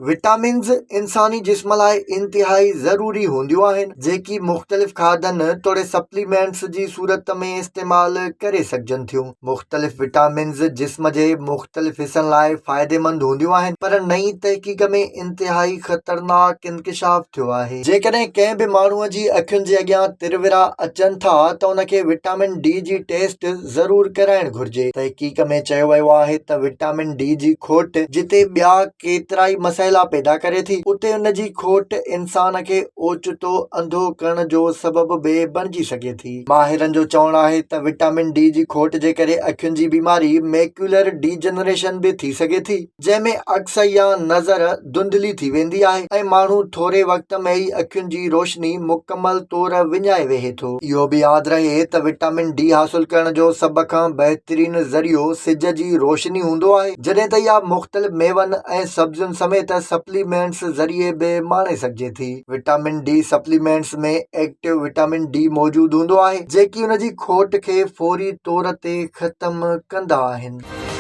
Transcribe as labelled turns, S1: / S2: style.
S1: Vitamins इंसानी जिस्म लाइ इंतिहाई ज़रूरी हूंदियूं आहिनि, जेकी मुख़्तलिफ़ खाधनि तोड़े सप्लीमेंट्स जी सूरत में इस्तेमाल करे सघजनि थियूं। मुख़्तलिफ़ विटामिन्स जिस्म जे मुख़्तलिफ़ हिस्सनि लाइ फ़ाइदेमंद हूंदियूं आहिनि, पर नई तहक़ीक़ में इंतिहाई ख़तरनाक इंकिशाफ़ थियो आहे। जेकॾहिं कंहिं बि माण्हूअ जी अखियुनि जे अॻियां तिरविरा अचनि था त उनखे विटामिन डी जी टेस्ट ज़रूर कराइण घुर्जे। तहक़ीक़ में चयो वियो आहे त विटामिन डी जी खोट जिते ॿिया केतिराई मसइला पैदा करे थी, उते उन जी खोट इंसान खे ओचितो अंधो करण जो सबबु बि बणिजी सघे थी। माहिरनि जो चवणु आहे त विटामिन डी जी खोट जे करे अखियुनि जी बीमारी मैक्यूलर डीजनरेशन बि थी सघे थी, जंहिंमें अक्स या नज़र धुंधली थी वेंदी आहे ऐं माण्हू थोरे वक़्त में ई अखियुनि जी रोशनी मुकमल तौर विञाए वेहे थो। इहो बि यादि रहे त विटामिन डी हासिल करण जो सभ खां बहितरीन ज़रियो सिज जी रोशनी हूंदो आहे, जॾहिं त इहा मुख़्तलिफ़ मेवनि ऐं सब्जियुनि समेत सप्लीमेंट्स ज़रिए बि माणे सघिजे थी। विटामिन डी सप्लीमेंट्स में एक्टिव विटामिन डी मौजूदु हूंदो आहे, जेकी उन जी खोट खे फौरी तौर ते ख़तम कंदा आहिनि।